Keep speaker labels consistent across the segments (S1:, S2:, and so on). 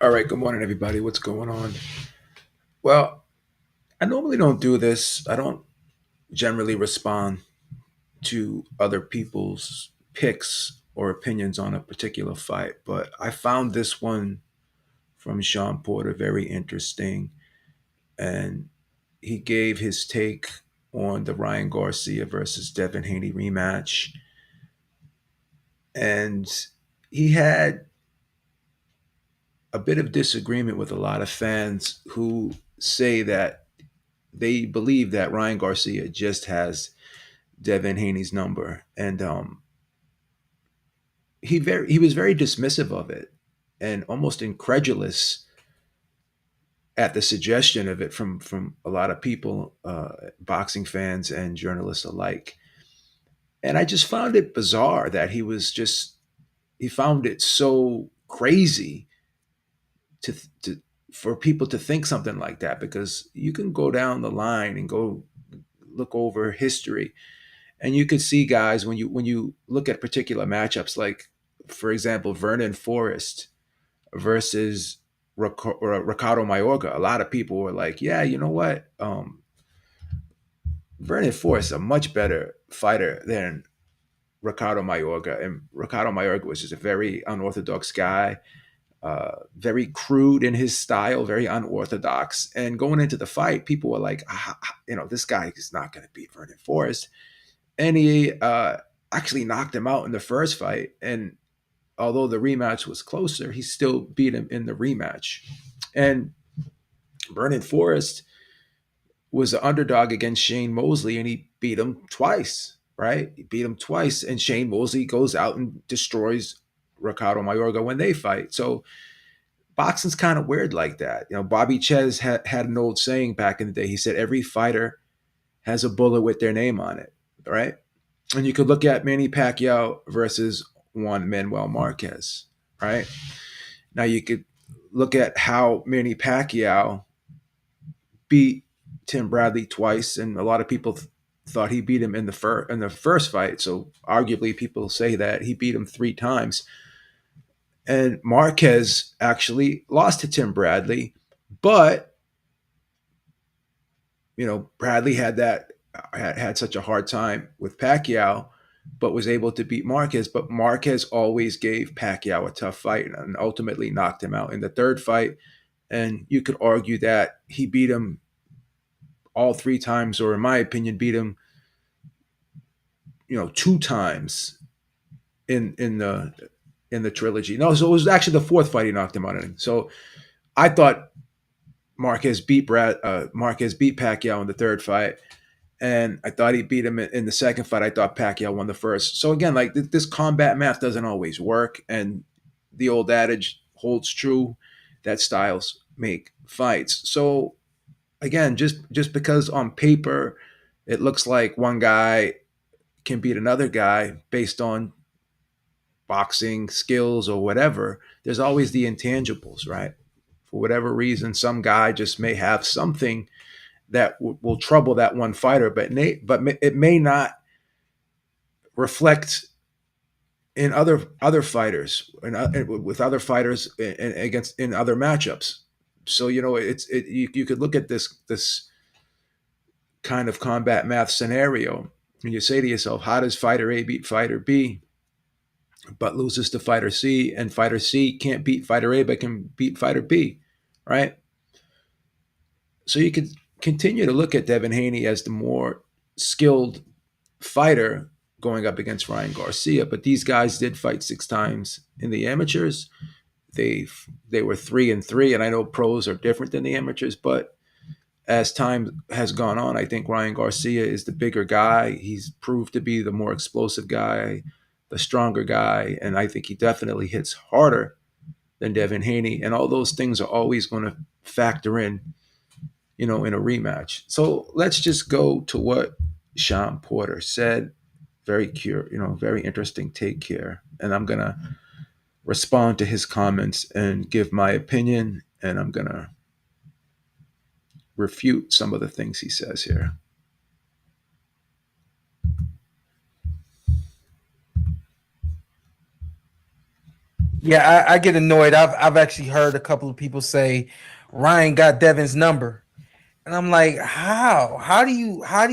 S1: All right, good morning, everybody. What's going on? Well, I normally don't do this. I don't generally respond to other people's picks or opinions on a particular fight, but I found this one from Shawn Porter very interesting, and he gave his take on the Ryan Garcia versus Devin Haney rematch, and he had a bit of disagreement with a lot of fans who say that they believe that Ryan Garcia just has Devin Haney's number, and he was very dismissive of it and almost incredulous at the suggestion of it from a lot of people, boxing fans and journalists alike. And I just found it bizarre that he found it so crazy to for people to think something like that, because you can go down the line and go look over history, and you could see guys when you look at particular matchups, like for example Vernon Forrest versus Ricardo Mayorga. A lot of people were like, yeah, you know what, Vernon Forrest is a much better fighter than Ricardo Mayorga, and Ricardo Mayorga was just a very unorthodox guy, very crude in his style, very unorthodox. And going into the fight, people were like, this guy is not going to beat Vernon Forrest, and he actually knocked him out in the first fight. And although the rematch was closer, he still beat him in the rematch. And Vernon Forrest was an underdog against Shane Mosley, and he beat him twice. Right, he beat him twice, and Shane Mosley goes out and destroys Ricardo Mayorga when they fight. So boxing's kind of weird like that. Bobby Ches had an old saying back in the day. He said every fighter has a bullet with their name on it, right? And you could look at Manny Pacquiao versus Juan Manuel Marquez, right? Now you could look at how Manny Pacquiao beat Tim Bradley twice, and a lot of people thought he beat him in the first fight. So arguably, people say that he beat him three times. And Marquez actually lost to Tim Bradley, but Bradley had such a hard time with Pacquiao, but was able to beat Marquez. But Marquez always gave Pacquiao a tough fight and ultimately knocked him out in the third fight. And you could argue that he beat him all three times, or in my opinion, beat him, two times in the trilogy. No, so it was actually the fourth fight he knocked him out in. So I thought Marquez beat Pacquiao in the third fight, and I thought he beat him in the second fight. I thought Pacquiao won the first. So again, like this combat math doesn't always work, and the old adage holds true that styles make fights. So again, just because on paper it looks like one guy can beat another guy based on boxing skills or whatever, there's always the intangibles, right? For whatever reason, some guy just may have something that will trouble that one fighter, but it may not reflect in other fighters and with other fighters against in other matchups. So you could look at this kind of combat math scenario, and you say to yourself, how does fighter A beat fighter B, but loses to fighter C, and fighter C can't beat fighter A but can beat fighter B, right? So you could continue to look at Devin Haney as the more skilled fighter going up against Ryan Garcia, but these guys did fight six times in the amateurs. They were 3-3, and I know pros are different than the amateurs, but as time has gone on, I think Ryan Garcia is the bigger guy. He's proved to be the more explosive guy, the stronger guy, and I think he definitely hits harder than Devin Haney. And all those things are always going to factor in a rematch. So let's just go to what Shawn Porter said. Very interesting take here. And I'm gonna respond to his comments and give my opinion, and I'm gonna refute some of the things he says here.
S2: Yeah, I get annoyed. I've actually heard a couple of people say Ryan got Devin's number. And I'm like, how? How do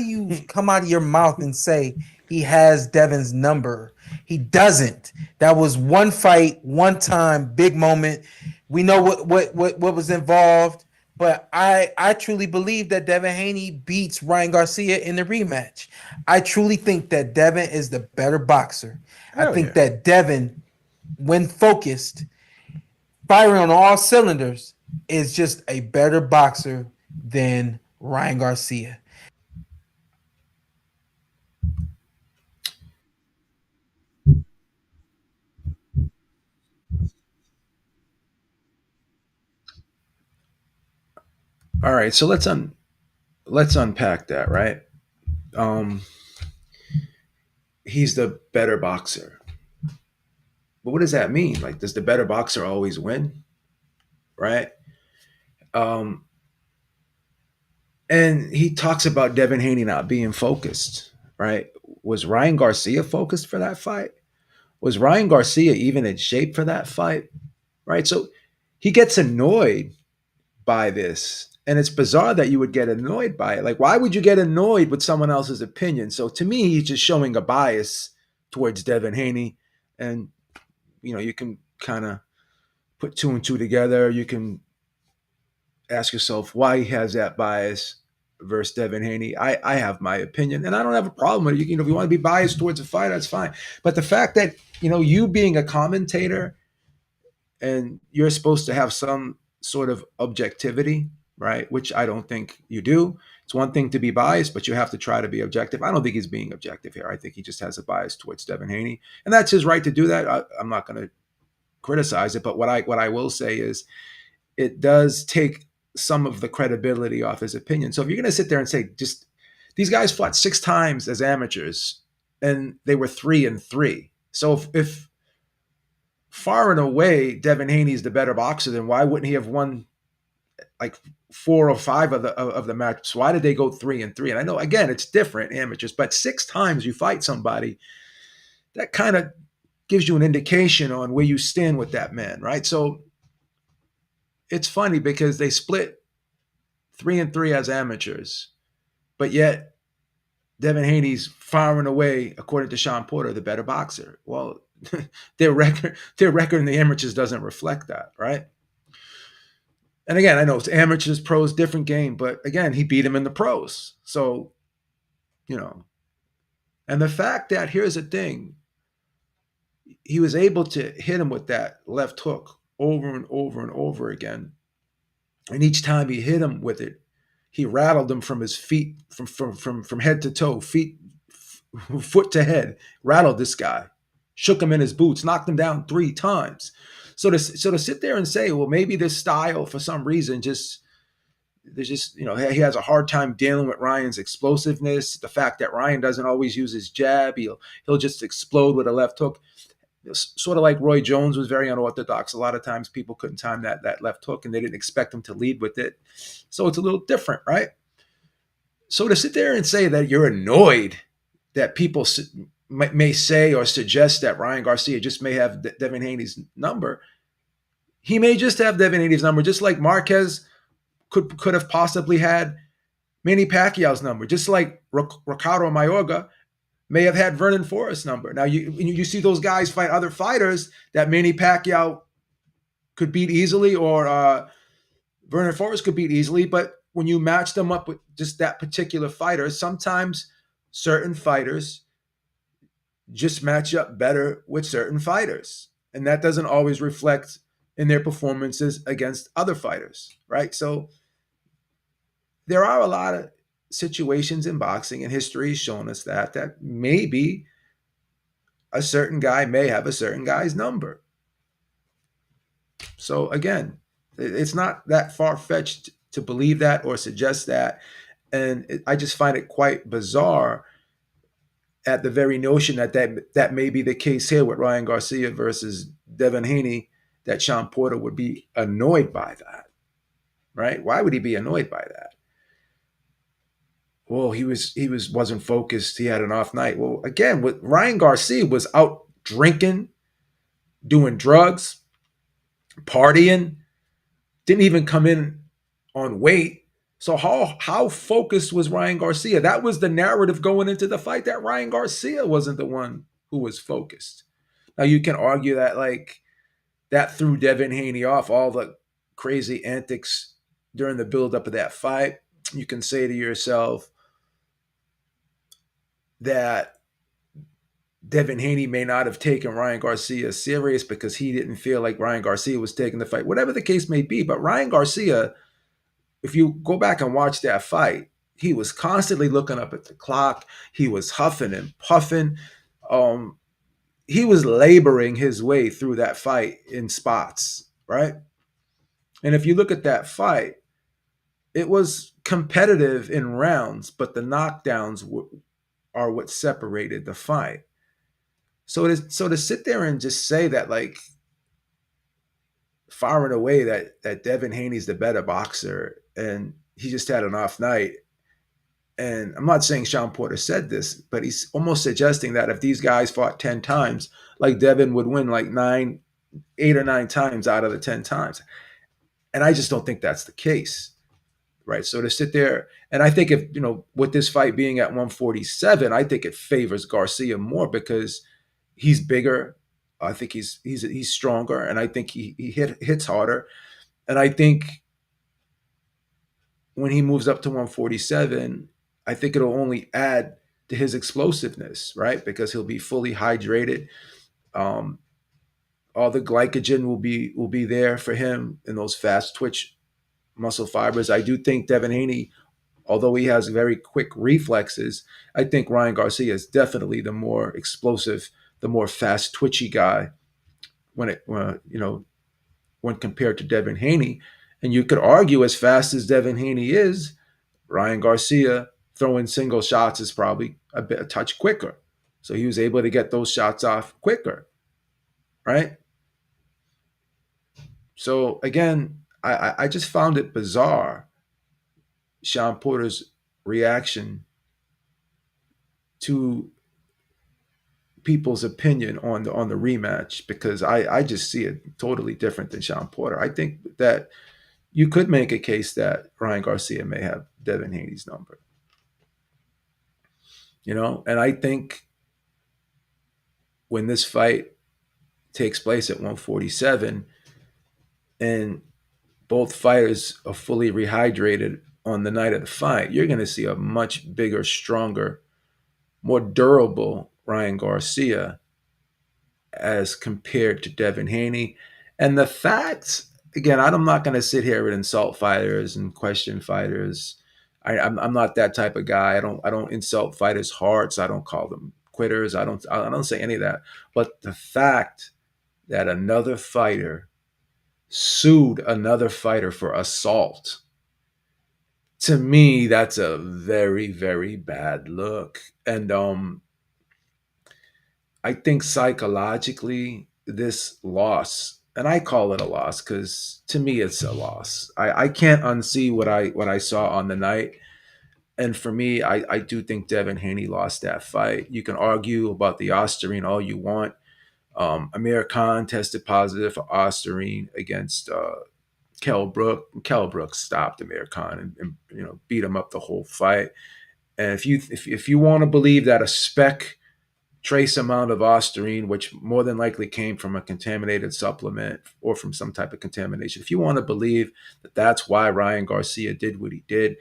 S2: you come out of your mouth and say he has Devin's number? He doesn't. That was one fight, one time, big moment. We know what was involved, but I truly believe that Devin Haney beats Ryan Garcia in the rematch. I truly think that Devin is the better boxer. I
S1: Hell
S2: think
S1: yeah.
S2: that Devin, when focused, firing on all cylinders, is just a better boxer than Ryan Garcia.
S1: All right, so let's unpack that, right? Um, he's the better boxer, but what does that mean? Like, does the better boxer always win, right? Um, and he talks about Devin Haney not being focused, right? Was Ryan Garcia focused for that fight? Was Ryan Garcia even in shape for that fight? Right? So he gets annoyed by this. And it's bizarre that you would get annoyed by it. Like, why would you get annoyed with someone else's opinion? So to me, he's just showing a bias towards Devin Haney. And, you can kind of put two and two together. You can ask yourself why he has that bias versus Devin Haney. I have my opinion, and I don't have a problem with it. If you want to be biased towards a fight, that's fine. But the fact that you being a commentator and you're supposed to have some sort of objectivity, right? Which I don't think you do. It's one thing to be biased, but you have to try to be objective. I don't think he's being objective here. I think he just has a bias towards Devin Haney, and that's his right to do that. I'm not going to criticize it, but what I will say is it does take some of the credibility off his opinion. So if you're going to sit there and say, just these guys fought 6 times as amateurs and they were 3-3. So if far and away Devin Haney's the better boxer, then why wouldn't he have won like 4 or 5 of the matches? Why did they go 3-3? And I know again it's different amateurs, but 6 times you fight somebody, that kind of gives you an indication on where you stand with that man, right? So it's funny because they split 3-3 as amateurs, but yet Devin Haney's far and away, according to Shawn Porter, the better boxer. Well, their record in the amateurs doesn't reflect that, right? And again, I know it's amateurs, pros, different game, but again, he beat him in the pros. So, you know, and the fact that here's the thing, he was able to hit him with that left hook over and over and over again. And each time he hit him with it, he rattled him from his feet, from head to toe, foot to head, rattled this guy, shook him in his boots, knocked him down 3 times. So to sit there and say, well, maybe this style for some reason just there's just he has a hard time dealing with Ryan's explosiveness. The fact that Ryan doesn't always use his jab, he'll just explode with a left hook. Sort of like Roy Jones was very unorthodox. A lot of times people couldn't time that left hook, and they didn't expect him to lead with it. So it's a little different, right? So to sit there and say that you're annoyed that people may say or suggest that Ryan Garcia just may have Devin Haney's number, he may just have Devin Haney's number, just like Marquez could have possibly had Manny Pacquiao's number, just like Ricardo Mayorga may have had Vernon Forrest's number. Now you see those guys fight other fighters that Manny Pacquiao could beat easily, or Vernon Forrest could beat easily, but when you match them up with just that particular fighter, sometimes certain fighters just match up better with certain fighters. And that doesn't always reflect in their performances against other fighters, right? So there are a lot of situations in boxing, and history has shown us that maybe a certain guy may have a certain guy's number. So again, it's not that far fetched to believe that or suggest that. And I just find it quite bizarre at the very notion that may be the case here with Ryan Garcia versus Devin Haney, that Shawn Porter would be annoyed by that, right? Why would he be annoyed by that? Well, he wasn't focused. He had an off night. Well, again, with Ryan Garcia was out drinking, doing drugs. partying, didn't even come in on weight. So how focused was Ryan Garcia? That was the narrative going into the fight, that Ryan Garcia wasn't the one who was focused. Now you can argue that like that threw Devin Haney off, all the crazy antics during the buildup of that fight. You can say to yourself that Devin Haney may not have taken Ryan Garcia serious because he didn't feel like Ryan Garcia was taking the fight, whatever the case may be. But Ryan Garcia, if you go back and watch that fight, he was constantly looking up at the clock. He was huffing and puffing. Um, he was laboring his way through that fight in spots, right? And if you look at that fight, it was competitive in rounds, but the knockdowns are what separated the fight. So to sit there and just say that like far and away that Devin Haney's the better boxer and he just had an off night. And I'm not saying Shawn Porter said this, but he's almost suggesting that if these guys fought 10 times, like Devin would win like 8 or 9 times out of the 10 times. And I just don't think that's the case. Right. So to sit there, and I think if, with this fight being at 147, I think it favors Garcia more because he's bigger. I think he's stronger, and I think he hits harder. And I think when he moves up to 147, I think it'll only add to his explosiveness, right? Because he'll be fully hydrated. Um, all the glycogen will be there for him in those fast twitch muscle fibers. I do think Devin Haney, although he has very quick reflexes, I think Ryan Garcia is definitely the more explosive, the more fast twitchy guy when compared to Devin Haney. And you could argue, as fast as Devin Haney is, Ryan Garcia throwing single shots is probably a touch quicker. So he was able to get those shots off quicker, right? So again, I just found it bizarre, Shawn Porter's reaction to people's opinion on the rematch, because I just see it totally different than Shawn Porter. I think that you could make a case that Ryan Garcia may have Devin Haney's number, and I think when this fight takes place at 147 and both fighters are fully rehydrated on the night of the fight, you're going to see a much bigger, stronger, more durable Ryan Garcia as compared to Devin Haney. And the facts, again, I'm not going to sit here and insult fighters and question fighters. I'm not that type of guy. I don't insult fighters' hearts. I don't call them quitters. I don't say any of that. But the fact that another fighter sued another fighter for assault, to me, that's a very, very bad look. And I think psychologically, this loss, and I call it a loss because to me it's a loss. I can't unsee what I saw on the night. And for me, I do think Devin Haney lost that fight. You can argue about the Osterine all you want. Amir Khan tested positive for Osterine against Kell Brook. Kell Brook stopped Amir Khan and beat him up the whole fight. And if you want to believe that a spec trace amount of Osterine, which more than likely came from a contaminated supplement or from some type of contamination, if you want to believe that that's why Ryan Garcia did what he did,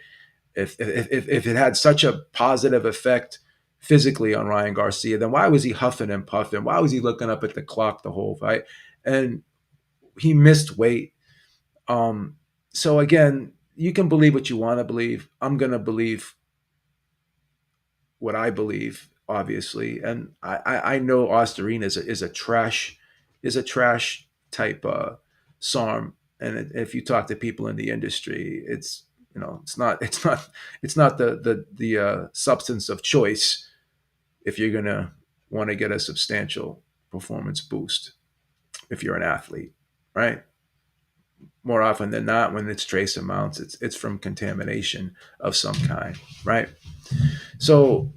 S1: if it had such a positive effect physically on Ryan Garcia, then why was he huffing and puffing? Why was he looking up at the clock the whole fight? And he missed weight. So again, you can believe what you want to believe. I'm gonna believe what I believe, obviously, and I know Osterine is a trash type SARM, and if you talk to people in the industry, it's not the substance of choice if you're gonna want to get a substantial performance boost if you're an athlete, right? More often than not, when it's trace amounts, it's from contamination of some kind, right? So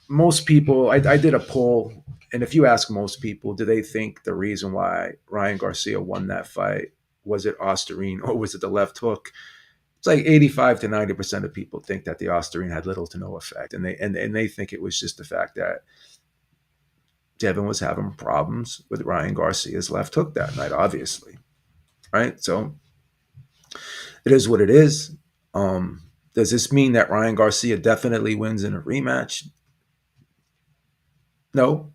S1: most people, I did a poll And if you ask most people, do they think the reason why Ryan Garcia won that fight was it Osterine or was it the left hook? It's like 85 to 90% of people think that the Osterine had little to no effect, and they think it was just the fact that Devin was having problems with Ryan Garcia's left hook that night, obviously, right? So it is what it is. Does this mean that Ryan Garcia definitely wins in a rematch? No,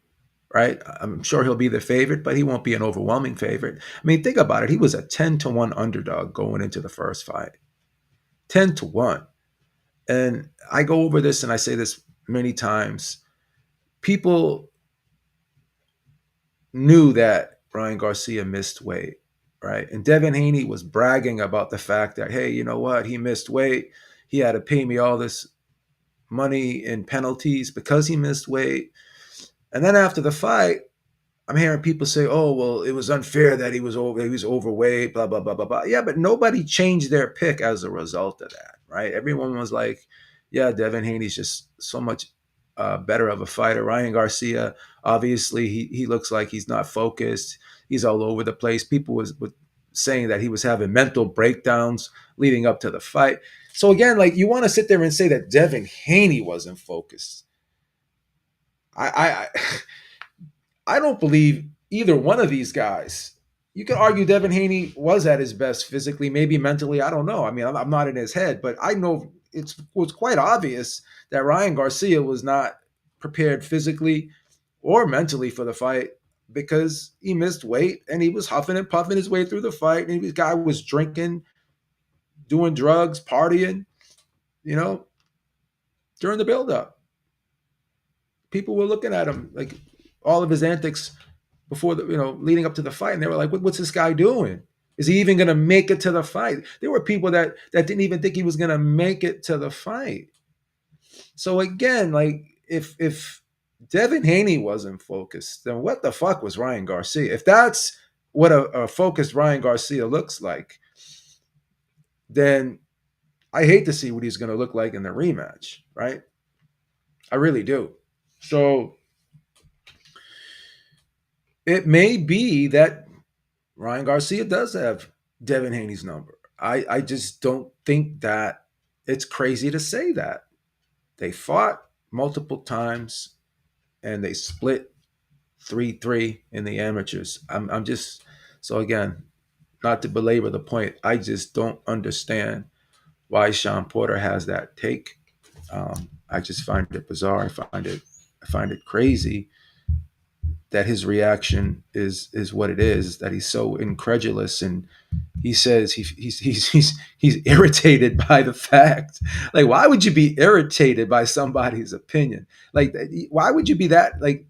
S1: right? I'm sure he'll be the favorite, but he won't be an overwhelming favorite. I mean, think about it. He was a 10-1 underdog going into the first fight. 10-1. And I go over this and I say this many times. People knew that Ryan Garcia missed weight, right? And Devin Haney was bragging about the fact that, hey, you know what? He missed weight. He had to pay me all this money in penalties because he missed weight. And then after the fight, I'm hearing people say, "Oh, well, it was unfair that he was overweight, blah blah blah blah blah." Yeah, but nobody changed their pick as a result of that, right? Everyone was like, "Yeah, Devin Haney's just so much better of a fighter." Ryan Garcia, obviously, he looks like he's not focused. He's all over the place. People was saying that he was having mental breakdowns leading up to the fight. So again, like you want to sit there and say that Devin Haney wasn't focused. I I don't believe either one of these guys. You could argue Devin Haney was at his best physically, maybe mentally. I don't know. I mean, I'm not in his head, but I know it was quite obvious that Ryan Garcia was not prepared physically or mentally for the fight because he missed weight and he was huffing and puffing his way through the fight. And this guy was drinking, doing drugs, partying, you know, during the buildup. People were looking at him like all of his antics before the leading up to the fight, and they were like, "What's this guy doing? Is he even going to make it to the fight?" There were people that didn't even think he was going to make it to the fight. So again, like if Devin Haney wasn't focused, then what the fuck was Ryan Garcia? If that's what a focused Ryan Garcia looks like, then I hate to see what he's going to look like in the rematch, right? I really do. So it may be that Ryan Garcia does have Devin Haney's number. I just don't think that it's crazy to say that. They fought multiple times and they split 3-3 in the amateurs. I'm just, so again, not to belabor the point, I just don't understand why Shawn Porter has that take. I just find it bizarre. I find it crazy that his reaction is what it is. That he's so incredulous, and he says he's irritated by the fact. Like, why would you be irritated by somebody's opinion? Like, why would you be that like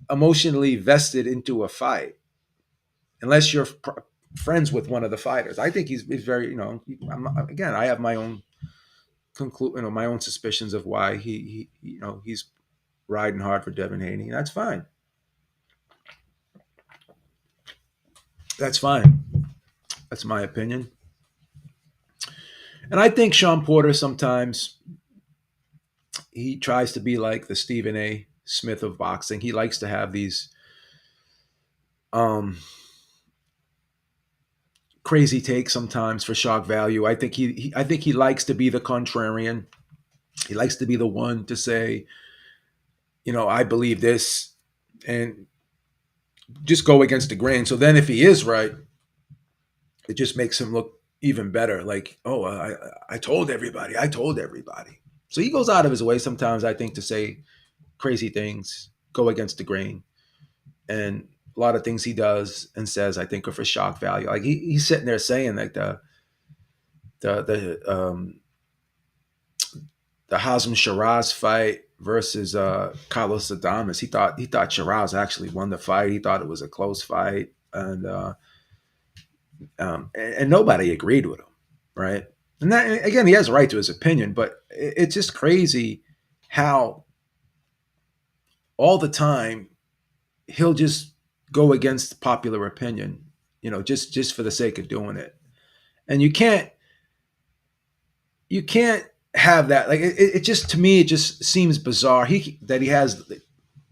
S1: emotionally vested into a fight unless you're friends with one of the fighters? I think he's very again, I have my own my own suspicions of why he's riding hard for Devin Haney. That's fine. That's fine. That's my opinion. And I think Shawn Porter sometimes he tries to be like the Stephen A. Smith of boxing. He likes to have these um, crazy takes sometimes for shock value. I think he likes to be the contrarian. He likes to be the one to say, I believe this, and just go against the grain. So then, if he is right, it just makes him look even better. Like, oh, I told everybody. I told everybody. So he goes out of his way sometimes, I think, to say crazy things, go against the grain, and a lot of things he does and says, I think, are for shock value. Like he's sitting there saying like the Hazem Shiraz fight versus Carlos Adames. He thought Shiraz actually won the fight. He thought it was a close fight, and nobody agreed with him, right? And that, again, he has a right to his opinion, but it's just crazy how all the time he'll just go against popular opinion, just for the sake of doing it. And you can't have that. Like it just, to me, it just seems bizarre. He that he has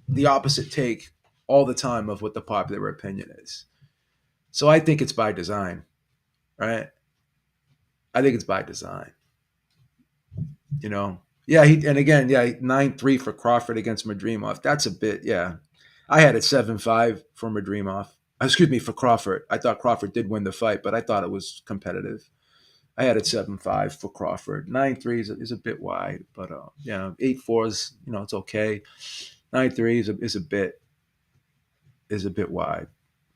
S1: the opposite take all the time of what the popular opinion is. So I think it's by design, right? I think it's by design. You know, yeah. And again, yeah, 9-3 for Crawford against Madrimov. That's a bit, yeah. I had it 7-5 for Madrimov. Excuse me, for Crawford. I thought Crawford did win the fight, but I thought it was competitive. I had it 7-5 for Crawford. 9-3 is a bit wide, but yeah, 8-4 is, it's okay. 9-3 is a bit wide,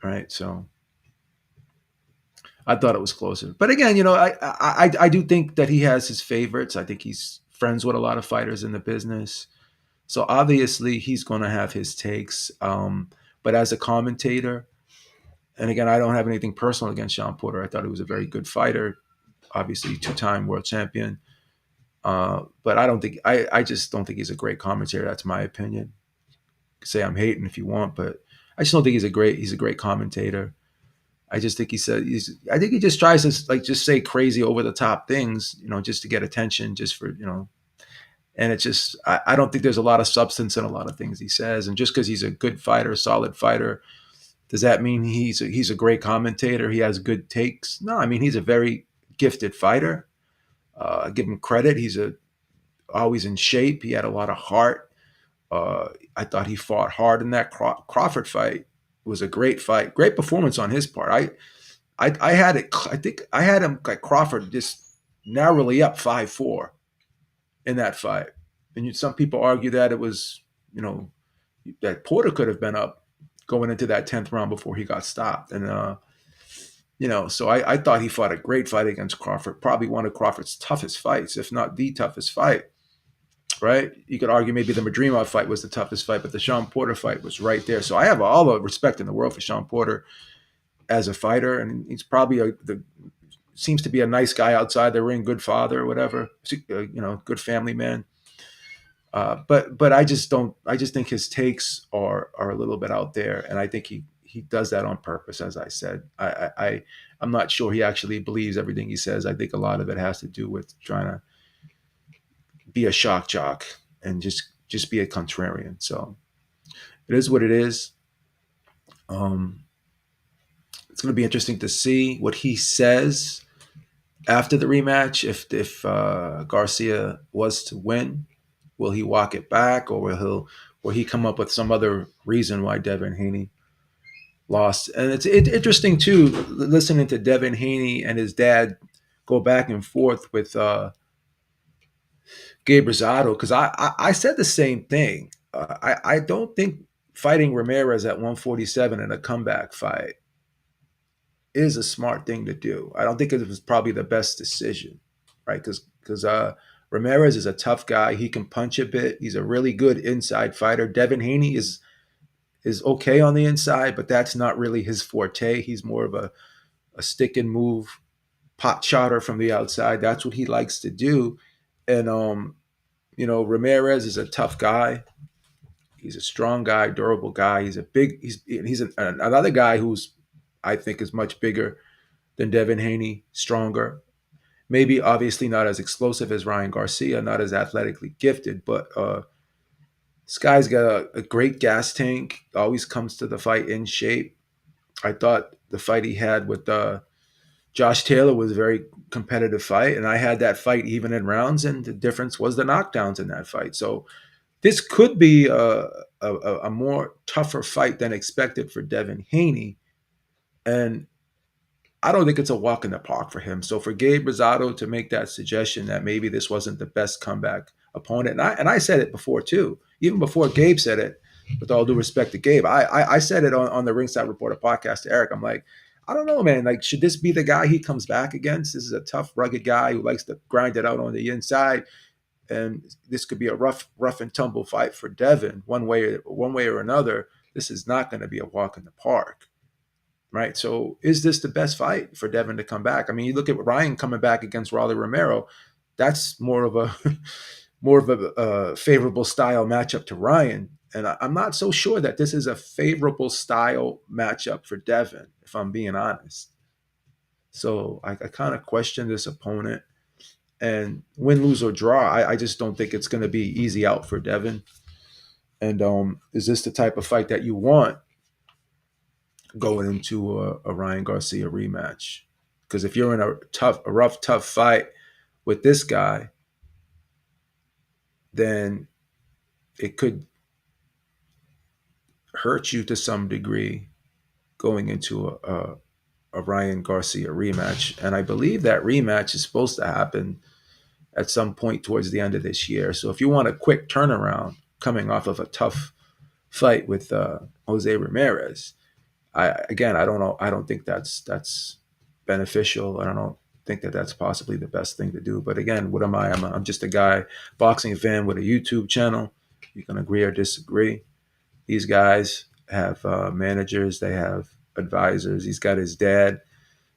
S1: right? So I thought it was closer. But again, I do think that he has his favorites. I think he's friends with a lot of fighters in the business. So obviously he's going to have his takes. But as a commentator, and again, I don't have anything personal against Shawn Porter. I thought he was a very good fighter, obviously two-time world champion. But I just don't think he's a great commentator. That's my opinion. Say I'm hating if you want, but I just don't think he's a great commentator. I just think I think he just tries to like just say crazy over the top things, just to get attention, just for, and it's just, I don't think there's a lot of substance in a lot of things he says. And just because he's a good fighter, solid fighter, does that mean he's a great commentator? He has good takes? No, I mean, he's a very gifted fighter. I give him credit. He's always in shape. He had a lot of heart. I thought he fought hard in that Crawford fight. It was a great fight, great performance on his part. I had it. I think I had him like Crawford just narrowly up 5-4 in that fight. And some people argue that it was, you know, that Porter could have been up going into that 10th round before he got stopped. And so I thought he fought a great fight against Crawford, probably one of Crawford's toughest fights, if not the toughest fight. Right? You could argue maybe the Madrimov fight was the toughest fight, but the Shawn Porter fight was right there. So I have all the respect in the world for Shawn Porter as a fighter, and he's probably seems to be a nice guy outside the ring, good father or whatever, good family man. But I just don't. I just think his takes are a little bit out there, and I think he does that on purpose. As I said, I'm not sure he actually believes everything he says. I think a lot of it has to do with trying to be a shock jock and just be a contrarian. So it is what it is. Um, it's going to be interesting to see what he says after the rematch. If Garcia was to win, will he walk it back, or will he come up with some other reason why Devin Haney lost? And it's interesting too, listening to Devin Haney and his dad go back and forth with Gabe Rosado, because I said the same thing. I don't think fighting Ramirez at 147 in a comeback fight is a smart thing to do. I don't think it was probably the best decision, right? Because Ramirez is a tough guy. He can punch a bit. He's a really good inside fighter. Devin Haney is okay on the inside, but that's not really his forte. He's more of a stick and move pot shotter from the outside. That's what he likes to do. And Ramirez is a tough guy. He's a strong guy, durable guy. Another guy who's, I think, is much bigger than Devin Haney, stronger. Maybe obviously not as explosive as Ryan Garcia, not as athletically gifted, but this guy's got a great gas tank. Always comes to the fight in shape. I thought the fight he had with Josh Taylor was a very competitive fight, and I had that fight even in rounds, and the difference was the knockdowns in that fight. So this could be a more tougher fight than expected for Devin Haney, and I don't think it's a walk in the park for him. So for Gabe Rosado to make that suggestion that maybe this wasn't the best comeback opponent, and I said it before too, even before Gabe said it. With all due respect to Gabe, I said it on the Ringside Reporter podcast to Eric. I'm like, I don't know, man. Like, should this be the guy he comes back against? This is a tough, rugged guy who likes to grind it out on the inside, and this could be a rough and tumble fight for Devin, one way or another. This is not going to be a walk in the park, right? So, is this the best fight for Devin to come back? I mean, you look at Ryan coming back against Raleigh Romero. That's more of a more of a favorable style matchup to Ryan, and I'm not so sure that this is a favorable style matchup for Devin, if I'm being honest. So I kind of question this opponent. And win, lose, or draw, I just don't think it's going to be easy out for Devin. And is this the type of fight that you want going into a Ryan Garcia rematch? Because if you're in a rough, tough fight with this guy, then it could hurt you to some degree going into a Ryan Garcia rematch. And I believe that rematch is supposed to happen at some point towards the end of this year. So if you want a quick turnaround coming off of a tough fight with Jose Ramirez, I don't know. I don't think that's beneficial. I don't think that that's possibly the best thing to do. But again, what am I? I'm just a guy, boxing fan with a YouTube channel. You can agree or disagree. These guys have managers. They have advisors. He's got his dad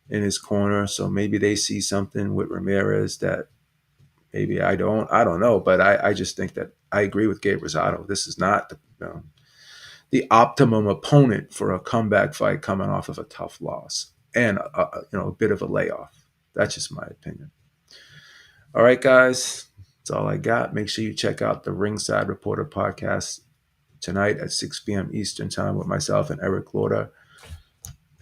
S1: in his corner, so maybe they see something with Ramirez that maybe I don't. I don't know, but I just think that I agree with Gabe Rosado. This is not the optimum opponent for a comeback fight coming off of a tough loss and a bit of a layoff. That's just my opinion. All right, guys, that's all I got. Make sure you check out the Ringside Reporter podcast tonight at 6 p.m. Eastern Time with myself and Eric Lauder.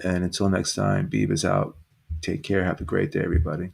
S1: And until next time, Beav is out. Take care. Have a great day, everybody.